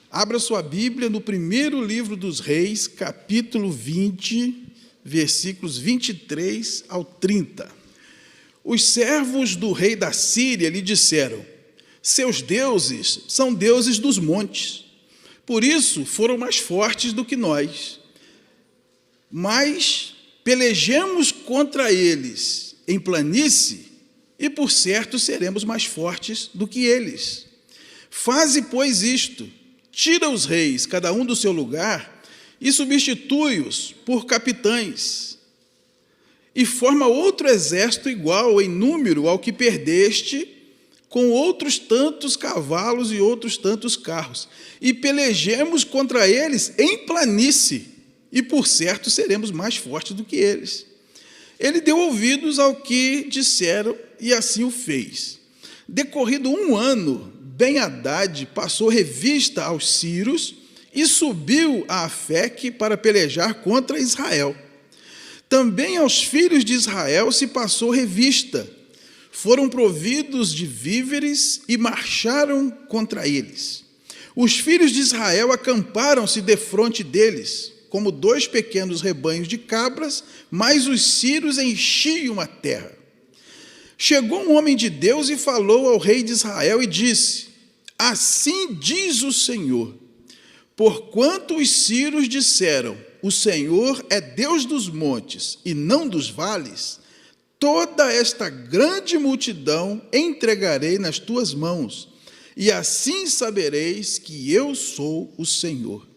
Abra sua Bíblia no primeiro livro dos Reis, capítulo 20, versículos 23 ao 30. Os servos do rei da Síria lhe disseram: seus deuses são deuses dos montes, por isso foram mais fortes do que nós. Mas pelejemos contra eles em planície, e por certo seremos mais fortes do que eles. Faze, pois, isto: tira os reis, cada um do seu lugar, e substitui-os por capitães, e forma outro exército igual em número ao que perdeste, com outros tantos cavalos e outros tantos carros, e pelejemos contra eles em planície, e por certo seremos mais fortes do que eles. Ele deu ouvidos ao que disseram, e assim o fez. Decorrido um ano, Ben-Hadad passou revista aos sírios e subiu a Afeque para pelejar contra Israel. Também aos filhos de Israel se passou revista. Foram providos de víveres e marcharam contra eles. Os filhos de Israel acamparam-se defronte deles, como 2 pequenos rebanhos de cabras, mas os sírios enchiam a terra. Chegou um homem de Deus e falou ao rei de Israel e disse: assim diz o Senhor, porquanto os sírios disseram, o Senhor é Deus dos montes e não dos vales, toda esta grande multidão entregarei nas tuas mãos, e assim sabereis que eu sou o Senhor.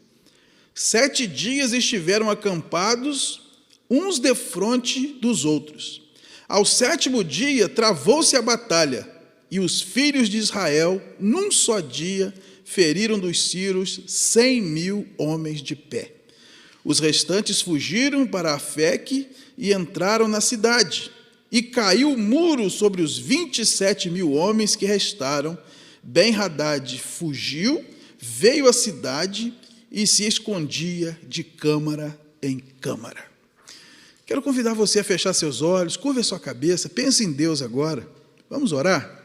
7 dias estiveram acampados, uns defronte dos outros. Ao 7º dia, travou-se a batalha, e os filhos de Israel, num só dia, feriram dos sírios 100.000 homens de pé. Os restantes fugiram para Afeque e entraram na cidade, e caiu o muro sobre os 27.000 homens que restaram. Ben-Hadad fugiu, veio à cidade e se escondia de câmara em câmara. Quero convidar você a fechar seus olhos, curva a sua cabeça, pense em Deus agora. Vamos orar?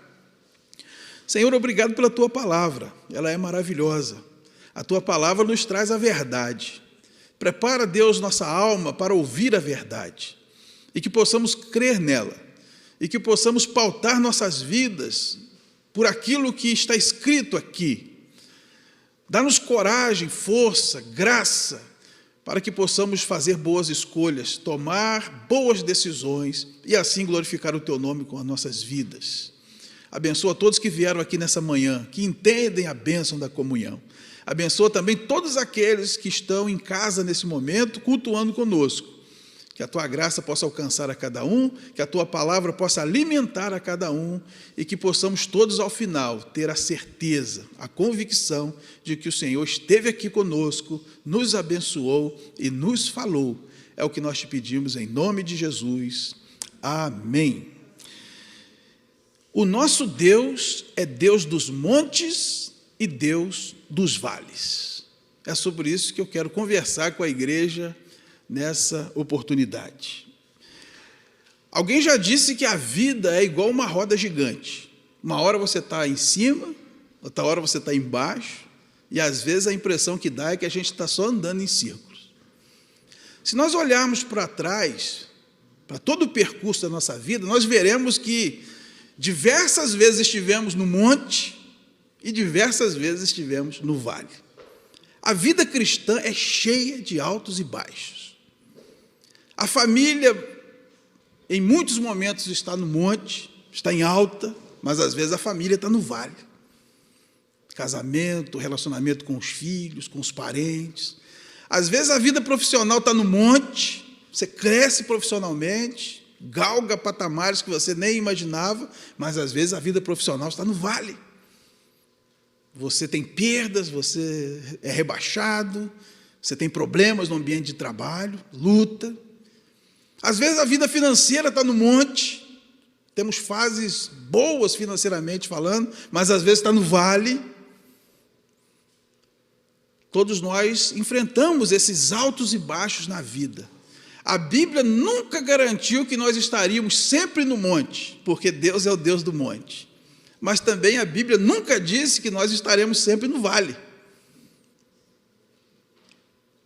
Senhor, obrigado pela Tua palavra, ela é maravilhosa. A Tua palavra nos traz a verdade. Prepara, Deus, nossa alma para ouvir a verdade, e que possamos crer nela, e que possamos pautar nossas vidas por aquilo que está escrito aqui. Dá-nos coragem, força, graça, para que possamos fazer boas escolhas, tomar boas decisões e assim glorificar o Teu nome com as nossas vidas. Abençoa todos que vieram aqui nessa manhã, que entendem a bênção da comunhão. Abençoa também todos aqueles que estão em casa nesse momento, cultuando conosco. Que a Tua graça possa alcançar a cada um, que a Tua palavra possa alimentar a cada um, e que possamos todos, ao final, ter a certeza, a convicção de que o Senhor esteve aqui conosco, nos abençoou e nos falou. É o que nós te pedimos em nome de Jesus. Amém. O nosso Deus é Deus dos montes e Deus dos vales. É sobre isso que eu quero conversar com a igreja nessa oportunidade. Alguém já disse que a vida é igual uma roda gigante. Uma hora você está em cima, outra hora você está embaixo, e às vezes a impressão que dá é que a gente está só andando em círculos. Se nós olharmos para trás, para todo o percurso da nossa vida, nós veremos que diversas vezes estivemos no monte e diversas vezes estivemos no vale. A vida cristã é cheia de altos e baixos. A família, em muitos momentos, está no monte, está em alta, mas às vezes a família está no vale. Casamento, relacionamento com os filhos, com os parentes. Às vezes a vida profissional está no monte, você cresce profissionalmente, galga patamares que você nem imaginava, mas às vezes a vida profissional está no vale. Você tem perdas, você é rebaixado, você tem problemas no ambiente de trabalho, luta. Às vezes a vida financeira está no monte, temos fases boas financeiramente falando, mas às vezes está no vale. Todos nós enfrentamos esses altos e baixos na vida. A Bíblia nunca garantiu que nós estaríamos sempre no monte, porque Deus é o Deus do monte. Mas também a Bíblia nunca disse que nós estaremos sempre no vale.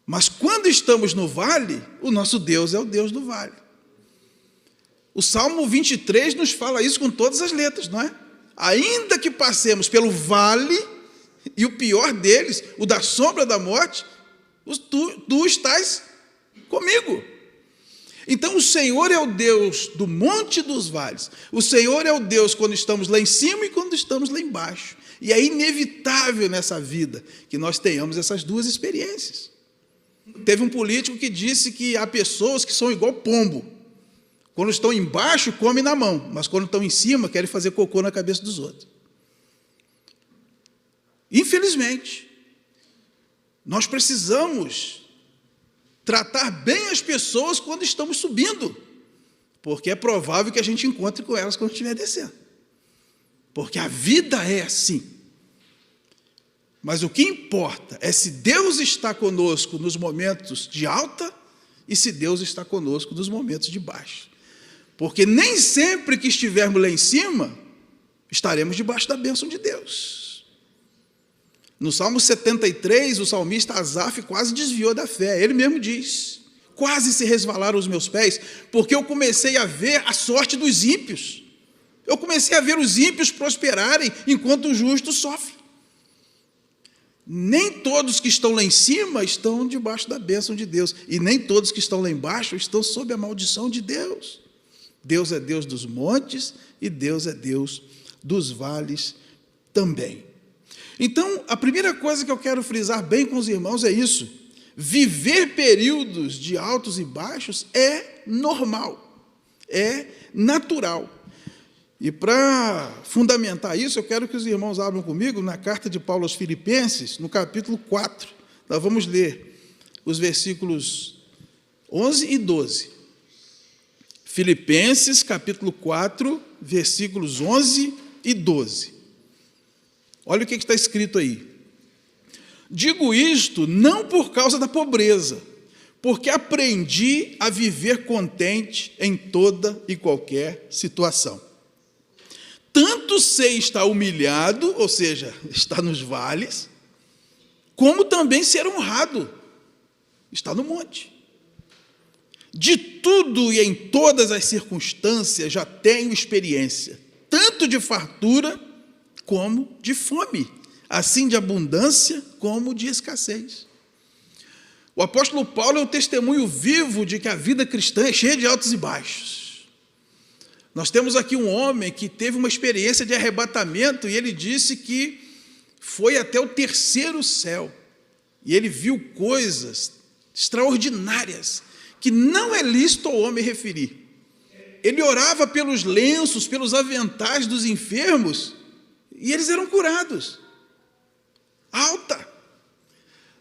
Mas quando estamos no vale, o nosso Deus é o Deus do vale. O Salmo 23 nos fala isso com todas as letras, não é? Ainda que passemos pelo vale, e o pior deles, o da sombra da morte, tu estás comigo. Então o Senhor é o Deus do monte e dos vales. O Senhor é o Deus quando estamos lá em cima e quando estamos lá embaixo. E é inevitável nessa vida que nós tenhamos essas duas experiências. Teve um político que disse que há pessoas que são igual pombo. Quando estão embaixo, comem na mão, mas quando estão em cima, querem fazer cocô na cabeça dos outros. Infelizmente, nós precisamos tratar bem as pessoas quando estamos subindo, porque é provável que a gente encontre com elas quando estiver descendo. Porque a vida é assim. Mas o que importa é se Deus está conosco nos momentos de alta e se Deus está conosco nos momentos de baixo. Porque nem sempre que estivermos lá em cima, estaremos debaixo da bênção de Deus. No Salmo 73, o salmista Asaf quase desviou da fé. Ele mesmo diz: quase se resvalaram os meus pés, porque eu comecei a ver a sorte dos ímpios. Eu comecei a ver os ímpios prosperarem, enquanto o justo sofre. Nem todos que estão lá em cima estão debaixo da bênção de Deus, e nem todos que estão lá embaixo estão sob a maldição de Deus. Deus é Deus dos montes e Deus é Deus dos vales também. Então, a primeira coisa que eu quero frisar bem com os irmãos é isso: viver períodos de altos e baixos é normal, é natural. E para fundamentar isso, eu quero que os irmãos abram comigo na carta de Paulo aos Filipenses, no capítulo 4. Nós vamos ler os versículos 11 e 12. Filipenses, capítulo 4, versículos 11 e 12. Olha o que está escrito aí. Digo isto não por causa da pobreza, porque aprendi a viver contente em toda e qualquer situação. Tanto sei estar humilhado, ou seja, estar nos vales, como também ser honrado, está no monte. De tudo e em todas as circunstâncias já tenho experiência, tanto de fartura como de fome, assim de abundância como de escassez. O apóstolo Paulo é o testemunho vivo de que a vida cristã é cheia de altos e baixos. Nós temos aqui um homem que teve uma experiência de arrebatamento e ele disse que foi até o terceiro céu. E ele viu coisas extraordinárias que não é lícito ao homem referir. Ele orava pelos lenços, pelos aventais dos enfermos e eles eram curados. Alta.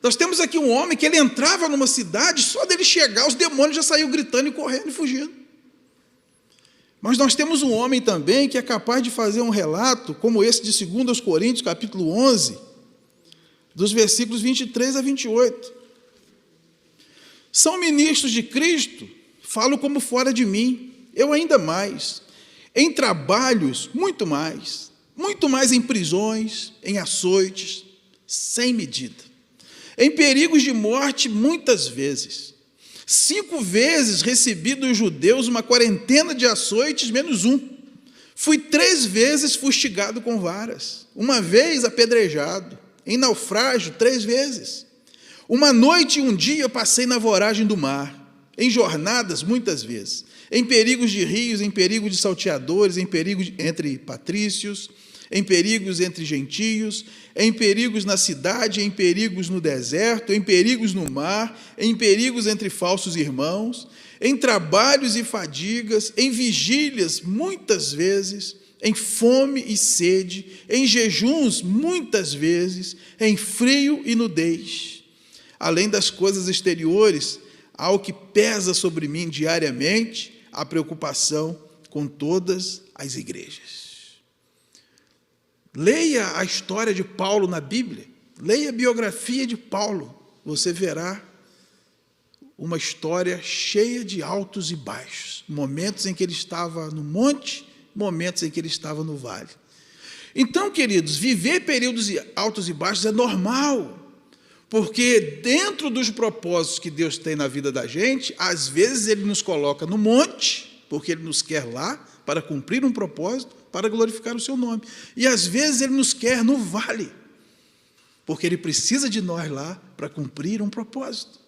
Nós temos aqui um homem que ele entrava numa cidade, só dele chegar, os demônios já saíam gritando e correndo e fugindo. Mas nós temos um homem também que é capaz de fazer um relato, como esse de 2 Coríntios, capítulo 11, dos versículos 23 a 28. São ministros de Cristo, falo como fora de mim, eu ainda mais, em trabalhos, muito mais em prisões, em açoites, sem medida, em perigos de morte, muitas vezes. 5 vezes recebi dos judeus uma quarentena de açoites, menos um. Fui 3 vezes fustigado com varas, 1 vez apedrejado, em naufrágio 3 vezes. 1 noite e 1 dia passei na voragem do mar, em jornadas muitas vezes, em perigos de rios, em perigos de salteadores, em perigos entre patrícios, em perigos entre gentios, em perigos na cidade, em perigos no deserto, em perigos no mar, em perigos entre falsos irmãos, em trabalhos e fadigas, em vigílias muitas vezes, em fome e sede, em jejuns muitas vezes, em frio e nudez. Além das coisas exteriores, há o que pesa sobre mim diariamente, a preocupação com todas as igrejas. Leia a história de Paulo na Bíblia, leia a biografia de Paulo, você verá uma história cheia de altos e baixos, momentos em que ele estava no monte, momentos em que ele estava no vale. Então, queridos, viver períodos altos e baixos é normal, porque dentro dos propósitos que Deus tem na vida da gente, às vezes Ele nos coloca no monte, porque Ele nos quer lá para cumprir um propósito, para glorificar o seu nome. E às vezes Ele nos quer no vale, porque Ele precisa de nós lá para cumprir um propósito.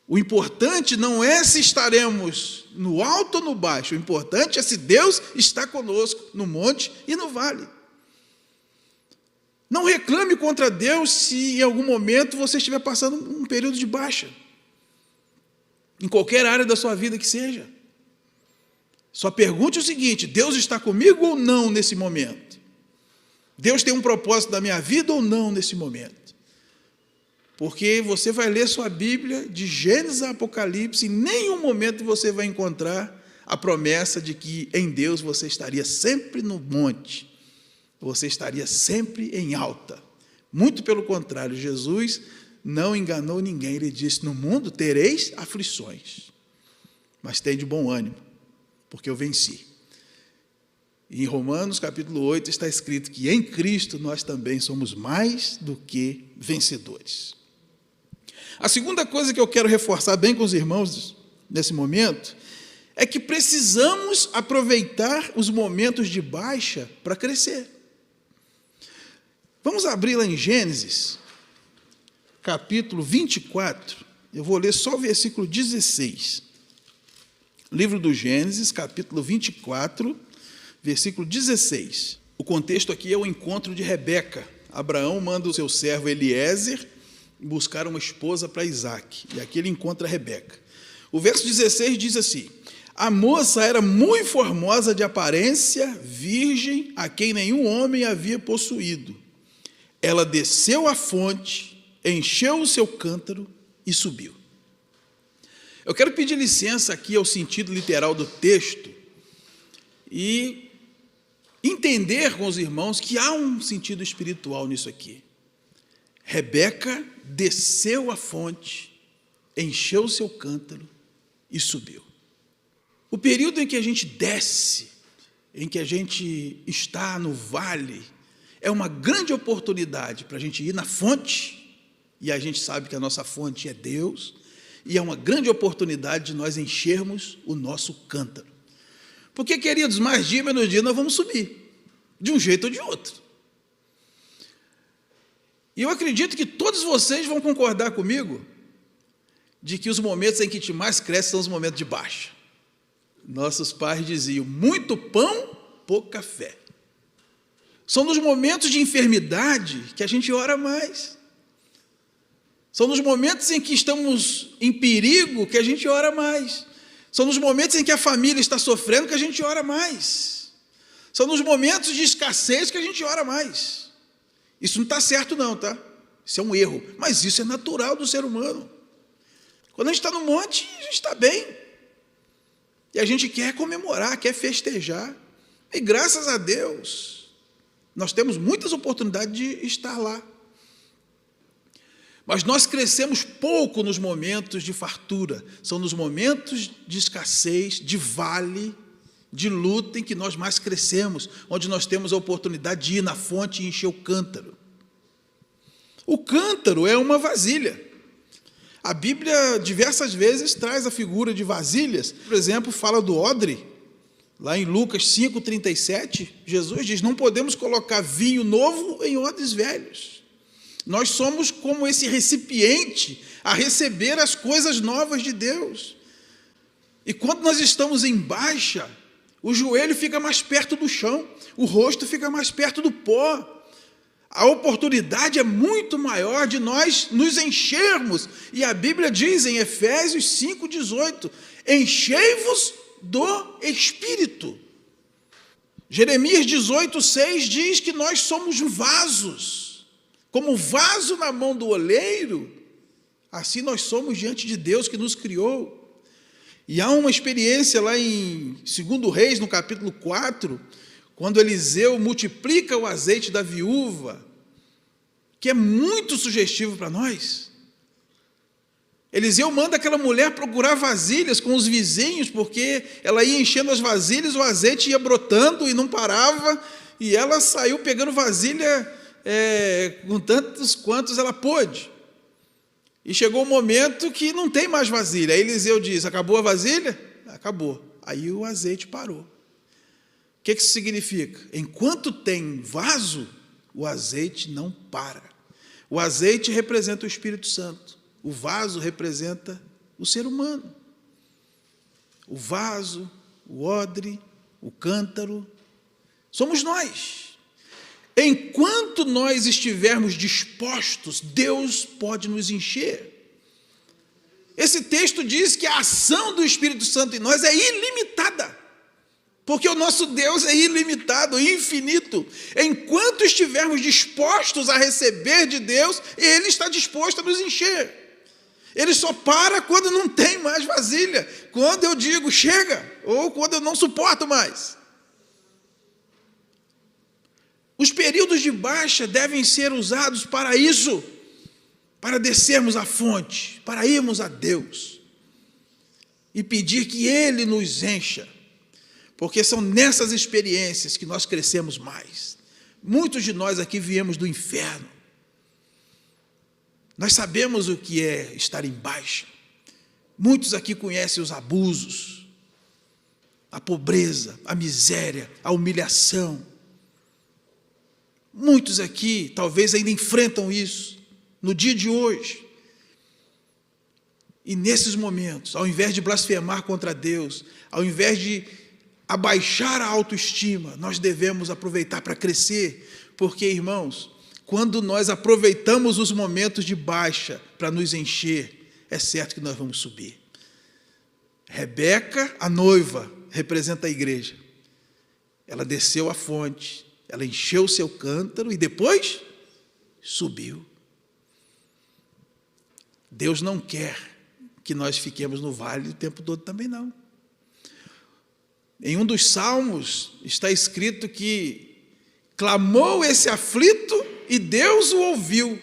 O importante não é se estaremos no alto ou no baixo, o importante é se Deus está conosco no monte e no vale. Não reclame contra Deus se em algum momento você estiver passando um período de baixa, em qualquer área da sua vida que seja. Só pergunte o seguinte: Deus está comigo ou não nesse momento? Deus tem um propósito na minha vida ou não nesse momento? Porque você vai ler sua Bíblia, de Gênesis a Apocalipse, e em nenhum momento você vai encontrar a promessa de que em Deus você estaria sempre no monte, você estaria sempre em alta. Muito pelo contrário, Jesus não enganou ninguém. Ele disse: no mundo tereis aflições, mas tem de bom ânimo, porque eu venci. E em Romanos capítulo 8 está escrito que em Cristo nós também somos mais do que vencedores. A segunda coisa que eu quero reforçar bem com os irmãos nesse momento é que precisamos aproveitar os momentos de baixa para crescer. Vamos abrir lá em Gênesis, capítulo 24, eu vou ler só o versículo 16. Livro do Gênesis, capítulo 24, versículo 16. O contexto aqui é o encontro de Rebeca. Abraão manda o seu servo Eliezer buscar uma esposa para Isaque, e aqui ele encontra Rebeca. O verso 16 diz assim: a moça era muito formosa de aparência, virgem, a quem nenhum homem havia possuído. Ela desceu à fonte, encheu o seu cântaro e subiu. Eu quero pedir licença aqui ao sentido literal do texto e entender com os irmãos que há um sentido espiritual nisso aqui. Rebeca desceu à fonte, encheu o seu cântaro e subiu. O período em que a gente desce, em que a gente está no vale, é uma grande oportunidade para a gente ir na fonte, e a gente sabe que a nossa fonte é Deus, e é uma grande oportunidade de nós enchermos o nosso cântaro. Porque, queridos, mais dia, menos dia, nós vamos subir, de um jeito ou de outro. E eu acredito que todos vocês vão concordar comigo de que os momentos em que a gente mais cresce são os momentos de baixa. Nossos pais diziam: muito pão, pouca fé. São nos momentos de enfermidade que a gente ora mais. São nos momentos em que estamos em perigo que a gente ora mais. São nos momentos em que a família está sofrendo que a gente ora mais. São nos momentos de escassez que a gente ora mais. Isso não está certo não, tá? Isso é um erro, mas isso é natural do ser humano. Quando a gente está no monte, a gente está bem. E a gente quer comemorar, quer festejar. E graças a Deus, nós temos muitas oportunidades de estar lá. Mas nós crescemos pouco nos momentos de fartura. São nos momentos de escassez, de vale, de luta, em que nós mais crescemos, onde nós temos a oportunidade de ir na fonte e encher o cântaro. O cântaro é uma vasilha. A Bíblia diversas vezes traz a figura de vasilhas. Por exemplo, fala do odre. Lá em Lucas 5,37, Jesus diz: não podemos colocar vinho novo em odres velhos. Nós somos como esse recipiente a receber as coisas novas de Deus. E quando nós estamos em baixa, o joelho fica mais perto do chão, o rosto fica mais perto do pó. A oportunidade é muito maior de nós nos enchermos. E a Bíblia diz em Efésios 5,18: enchei-vos do Espírito. Jeremias 18,6 diz que nós somos vasos. Como vaso na mão do oleiro, assim nós somos diante de Deus que nos criou. E há uma experiência lá em 2 Reis, no capítulo 4, quando Eliseu multiplica o azeite da viúva, que é muito sugestivo para nós. Eliseu manda aquela mulher procurar vasilhas com os vizinhos, porque ela ia enchendo as vasilhas, o azeite ia brotando e não parava, e ela saiu pegando vasilha com tantos quantos ela pôde. E chegou um momento que não tem mais vasilha. Aí Eliseu diz: acabou a vasilha? Acabou. Aí o azeite parou. O que isso significa? Enquanto tem vaso, o azeite não para. O azeite representa o Espírito Santo. O vaso representa o ser humano. O vaso, o odre, o cântaro, somos nós. Enquanto nós estivermos dispostos, Deus pode nos encher. Esse texto diz que a ação do Espírito Santo em nós é ilimitada, porque o nosso Deus é ilimitado, infinito. Enquanto estivermos dispostos a receber de Deus, Ele está disposto a nos encher. Ele só para quando não tem mais vasilha, quando eu digo chega, ou quando eu não suporto mais. Os períodos de baixa devem ser usados para isso, para descermos à fonte, para irmos a Deus e pedir que Ele nos encha, porque são nessas experiências que nós crescemos mais. Muitos de nós aqui viemos do inferno. Nós sabemos o que é estar em baixa. Muitos aqui conhecem os abusos, a pobreza, a miséria, a humilhação. Muitos aqui talvez ainda enfrentam isso no dia de hoje. E nesses momentos, ao invés de blasfemar contra Deus, ao invés de abaixar a autoestima, nós devemos aproveitar para crescer, porque, irmãos, quando nós aproveitamos os momentos de baixa para nos encher, é certo que nós vamos subir. Rebeca, a noiva, representa a igreja. Ela desceu à fonte, ela encheu o seu cântaro e depois subiu. Deus não quer que nós fiquemos no vale o tempo todo também, não. Em um dos salmos está escrito que clamou esse aflito e Deus o ouviu.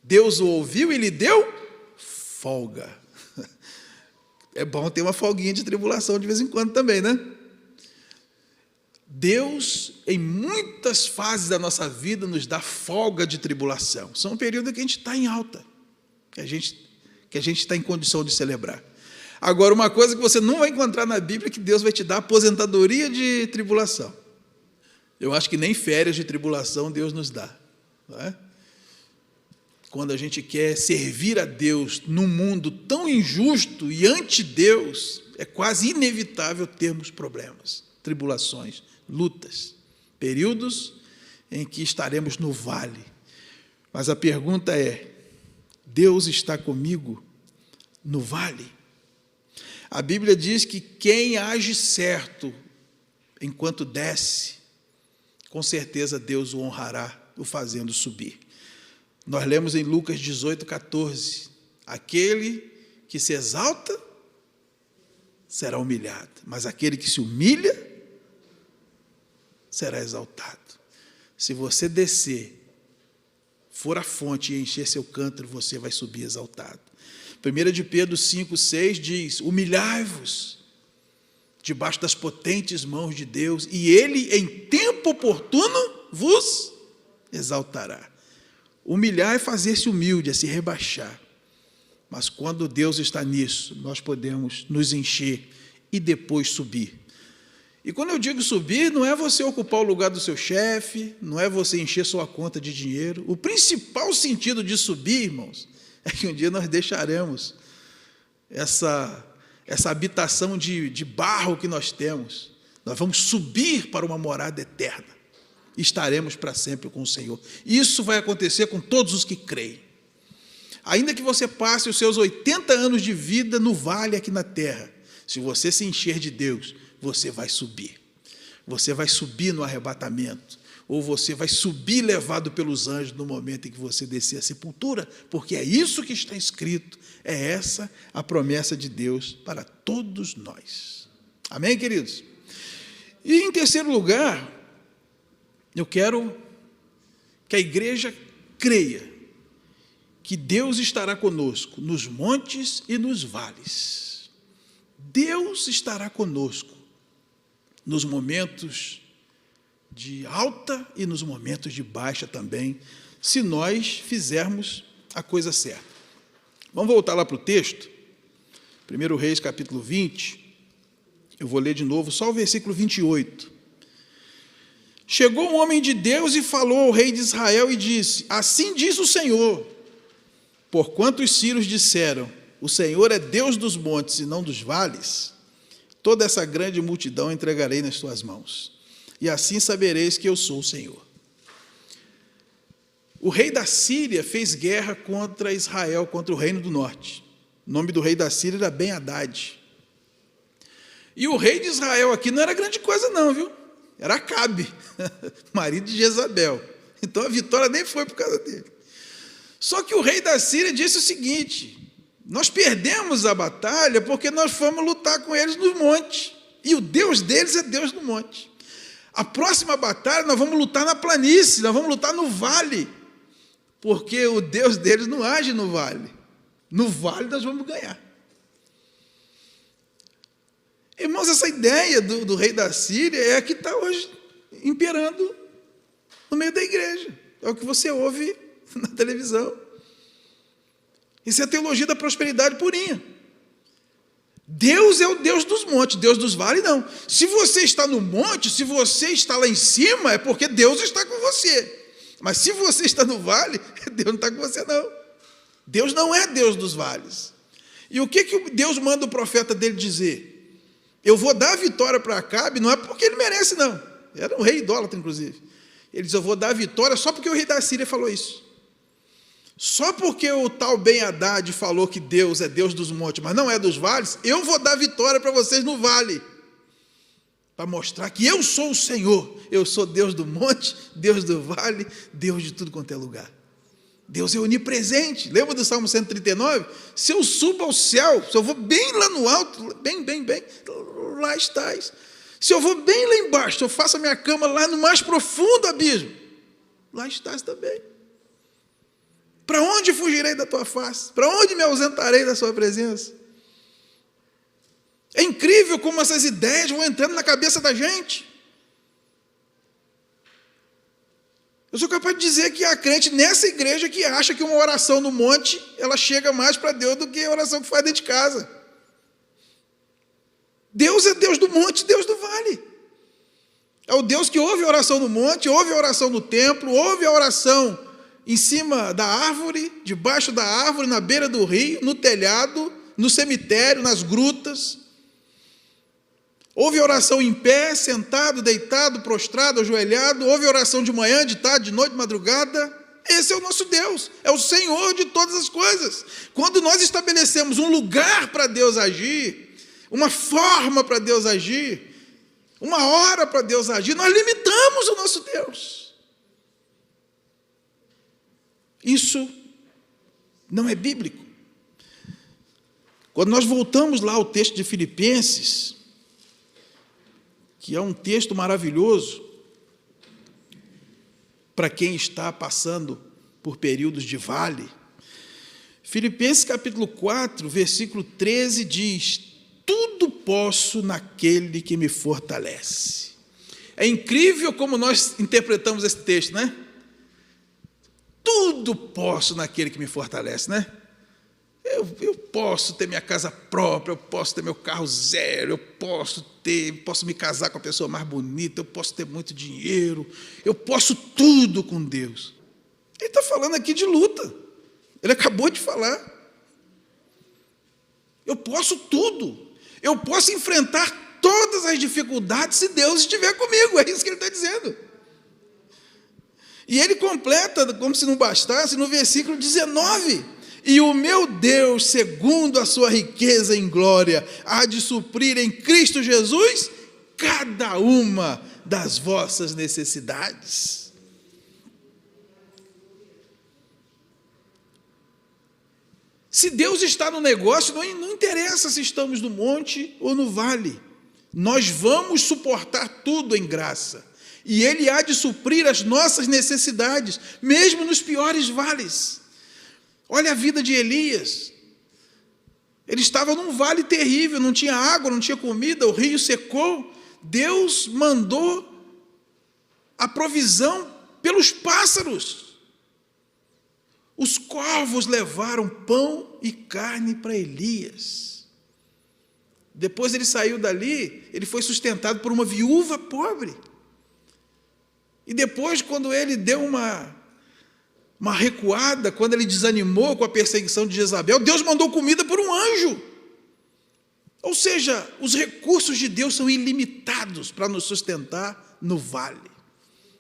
Deus o ouviu e lhe deu folga. É bom ter uma folguinha de tribulação de vez em quando também, né? Deus, em muitas fases da nossa vida, nos dá folga de tribulação. São um período que a gente está em alta, que a gente está em condição de celebrar. Agora, uma coisa que você não vai encontrar na Bíblia é que Deus vai te dar aposentadoria de tribulação. Eu acho que nem férias de tribulação Deus nos dá, não é? Quando a gente quer servir a Deus num mundo tão injusto e anti-Deus, é quase inevitável termos problemas, tribulações, lutas, períodos em que estaremos no vale. Mas a pergunta é: Deus está comigo no vale? A Bíblia diz que quem age certo enquanto desce, com certeza Deus o honrará, o fazendo subir. Nós lemos em Lucas 18:14, aquele que se exalta será humilhado, mas aquele que se humilha será exaltado. Se você descer, for à fonte e encher seu cântaro, você vai subir exaltado. 1 de Pedro 5:6 diz: humilhai-vos debaixo das potentes mãos de Deus, e Ele, em tempo oportuno, vos exaltará. Humilhar é fazer-se humilde, é se rebaixar. Mas quando Deus está nisso, nós podemos nos encher e depois subir. E quando eu digo subir, não é você ocupar o lugar do seu chefe, não é você encher sua conta de dinheiro. O principal sentido de subir, irmãos, é que um dia nós deixaremos essa habitação de barro que nós temos. Nós vamos subir para uma morada eterna. Estaremos para sempre com o Senhor. Isso vai acontecer com todos os que creem. Ainda que você passe os seus 80 anos de vida no vale aqui na terra, se você se encher de Deus, você vai subir. Você vai subir no arrebatamento, ou você vai subir levado pelos anjos no momento em que você descer à sepultura, porque é isso que está escrito, é essa a promessa de Deus para todos nós. Amém, queridos? E em terceiro lugar, eu quero que a igreja creia que Deus estará conosco nos montes e nos vales. Deus estará conosco nos momentos de alta e nos momentos de baixa também, se nós fizermos a coisa certa. Vamos voltar lá para o texto, 1 Reis, capítulo 20, eu vou ler de novo só o versículo 28. Chegou um homem de Deus e falou ao rei de Israel e disse: assim diz o Senhor, porquanto os sírios disseram, o Senhor é Deus dos montes e não dos vales, toda essa grande multidão entregarei nas tuas mãos, e assim sabereis que eu sou o Senhor. O rei da Síria fez guerra contra Israel, contra o reino do norte. O nome do rei da Síria era Ben-Hadad. E o rei de Israel aqui não era grande coisa não, viu? Era Acabe, marido de Jezabel. Então a vitória nem foi por causa dele. Só que o rei da Síria disse o seguinte: nós perdemos a batalha porque nós fomos lutar com eles no monte. E o Deus deles é Deus do monte. A próxima batalha nós vamos lutar na planície, nós vamos lutar no vale. Porque o Deus deles não age no vale. No vale nós vamos ganhar. Irmãos, essa ideia do rei da Síria é a que está hoje imperando no meio da igreja. É o que você ouve na televisão. Isso é a teologia da prosperidade purinha. Deus é o Deus dos montes, Deus dos vales não. Se você está no monte, se você está lá em cima, é porque Deus está com você. Mas se você está no vale, Deus não está com você não. Deus não é Deus dos vales. E o que Deus manda o profeta dele dizer? Eu vou dar a vitória para Acabe, não é porque ele merece não. Era um rei idólatra, inclusive. Ele diz, eu vou dar a vitória só porque o rei da Síria falou isso. Só porque o tal Ben-Hadad falou que Deus é Deus dos montes, mas não é dos vales, eu vou dar vitória para vocês no vale. Para mostrar que eu sou o Senhor. Eu sou Deus do monte, Deus do vale, Deus de tudo quanto é lugar. Deus é onipresente. Lembra do Salmo 139? Se eu subo ao céu, se eu vou bem lá no alto, bem, lá estás. Se eu vou bem lá embaixo, se eu faço a minha cama lá no mais profundo abismo, lá estás também. Para onde fugirei da tua face? Para onde me ausentarei da sua presença? É incrível como essas ideias vão entrando na cabeça da gente. Eu sou capaz de dizer que há crente nessa igreja que acha que uma oração no monte, ela chega mais para Deus do que a oração que faz dentro de casa. Deus é Deus do monte, Deus do vale. É o Deus que ouve a oração no monte, ouve a oração no templo, ouve a oração em cima da árvore, debaixo da árvore, na beira do rio, no telhado, no cemitério, nas grutas. Ouve a oração em pé, sentado, deitado, prostrado, ajoelhado. Ouve a oração de manhã, de tarde, de noite, de madrugada. Esse é o nosso Deus, é o Senhor de todas as coisas. Quando nós estabelecemos um lugar para Deus agir, uma forma para Deus agir, uma hora para Deus agir, nós limitamos o nosso Deus. Isso não é bíblico. Quando nós voltamos lá ao texto de Filipenses, que é um texto maravilhoso para quem está passando por períodos de vale. Filipenses capítulo 4, versículo 13 diz, tudo posso naquele que me fortalece. É incrível como nós interpretamos esse texto, né? Tudo posso naquele que me fortalece, né? Eu posso ter minha casa própria, eu posso ter meu carro zero, eu posso me casar com a pessoa mais bonita, eu posso ter muito dinheiro, eu posso tudo com Deus. Ele está falando aqui de luta. Ele acabou de falar. Eu posso tudo. Eu posso enfrentar todas as dificuldades se Deus estiver comigo. É isso que ele está dizendo. E ele completa, como se não bastasse, no versículo 19. E o meu Deus, segundo a sua riqueza em glória, há de suprir em Cristo Jesus cada uma das vossas necessidades. Se Deus está no negócio, não interessa se estamos no monte ou no vale. Nós vamos suportar tudo em graça. E Ele há de suprir as nossas necessidades, mesmo nos piores vales. Olha a vida de Elias. Ele estava num vale terrível, não tinha água, não tinha comida, o rio secou. Deus mandou a provisão pelos pássaros. Os corvos levaram pão e carne para Elias. Depois ele saiu dali, ele foi sustentado por uma viúva pobre. E depois, quando ele deu uma recuada, quando ele desanimou com a perseguição de Jezabel, Deus mandou comida por um anjo. Ou seja, os recursos de Deus são ilimitados para nos sustentar no vale.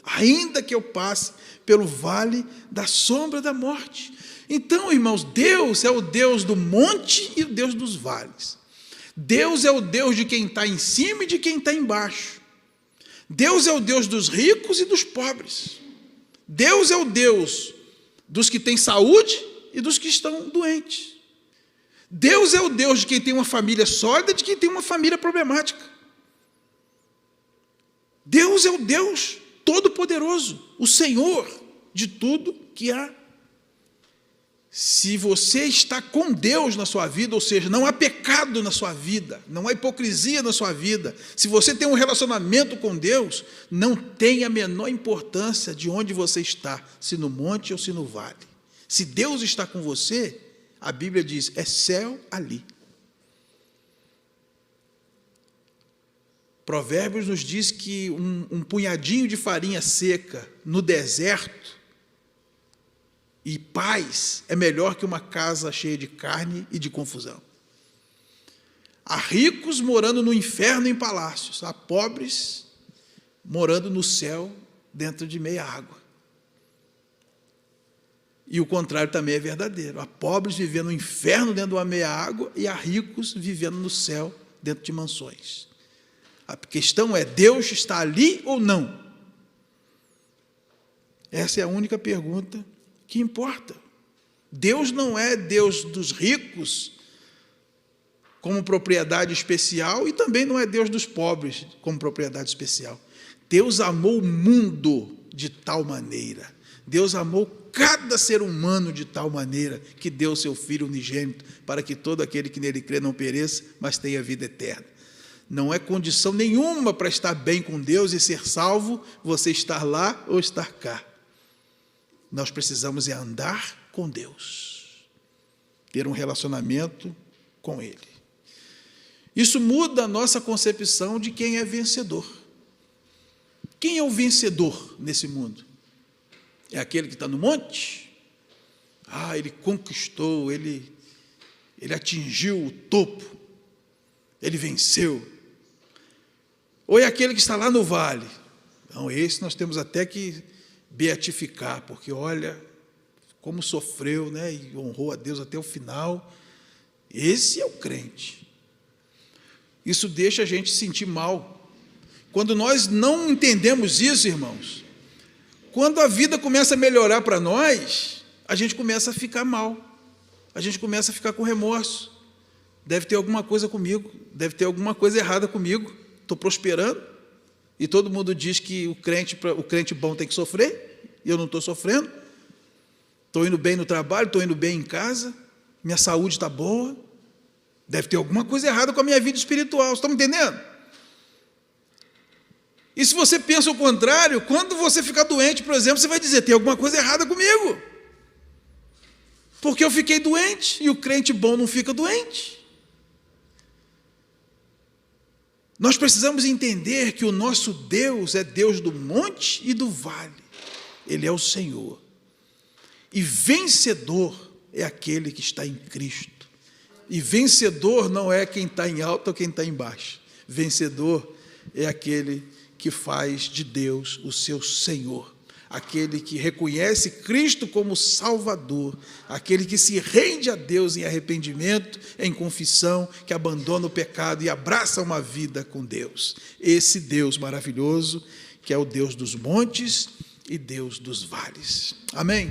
Ainda que eu passe pelo vale da sombra da morte. Então, irmãos, Deus é o Deus do monte e o Deus dos vales. Deus é o Deus de quem está em cima e de quem está embaixo. Deus é o Deus dos ricos e dos pobres. Deus é o Deus dos que têm saúde e dos que estão doentes. Deus é o Deus de quem tem uma família sólida e de quem tem uma família problemática. Deus é o Deus Todo-Poderoso, o Senhor de tudo que há. Se você está com Deus na sua vida, ou seja, não há pecado na sua vida, não há hipocrisia na sua vida, se você tem um relacionamento com Deus, não tem a menor importância de onde você está, se no monte ou se no vale. Se Deus está com você, a Bíblia diz, é céu ali. Provérbios nos diz que um punhadinho de farinha seca no deserto e paz é melhor que uma casa cheia de carne e de confusão. Há ricos morando no inferno em palácios, há pobres morando no céu dentro de meia água. E o contrário também é verdadeiro. Há pobres vivendo no inferno dentro de uma meia água e há ricos vivendo no céu dentro de mansões. A questão é, Deus está ali ou não? Essa é a única pergunta que importa. Deus não é Deus dos ricos como propriedade especial e também não é Deus dos pobres como propriedade especial. Deus amou o mundo de tal maneira, Deus amou cada ser humano de tal maneira que deu seu Filho unigênito para que todo aquele que nele crê não pereça, mas tenha vida eterna. Não é condição nenhuma para estar bem com Deus e ser salvo você estar lá ou estar cá. Nós precisamos é andar com Deus, ter um relacionamento com Ele. Isso muda a nossa concepção de quem é vencedor. Quem é o vencedor nesse mundo? É aquele que está no monte? Ele conquistou, ele atingiu o topo, ele venceu. Ou é aquele que está lá no vale? Não, esse nós temos até que beatificar, porque olha como sofreu, né, e honrou a Deus até o final. Esse é o crente. Isso deixa a gente sentir mal. Quando nós não entendemos isso, irmãos, quando a vida começa a melhorar para nós, a gente começa a ficar mal, a gente começa a ficar com remorso. Deve ter alguma coisa comigo, deve ter alguma coisa errada comigo. Estou prosperando, e todo mundo diz que o crente bom tem que sofrer, e eu não estou sofrendo. Estou indo bem no trabalho, estou indo bem em casa, minha saúde está boa. Deve ter alguma coisa errada com a minha vida espiritual, vocês estão me entendendo? E se você pensa o contrário, quando você ficar doente, por exemplo, você vai dizer, tem alguma coisa errada comigo, porque eu fiquei doente, e o crente bom não fica doente. Nós precisamos entender que o nosso Deus é Deus do monte e do vale. Ele é o Senhor. E vencedor é aquele que está em Cristo. E vencedor não é quem está em alto ou quem está em baixo. Vencedor é aquele que faz de Deus o seu Senhor. Aquele que reconhece Cristo como Salvador, aquele que se rende a Deus em arrependimento, em confissão, que abandona o pecado e abraça uma vida com Deus. Esse Deus maravilhoso, que é o Deus dos montes e Deus dos vales. Amém?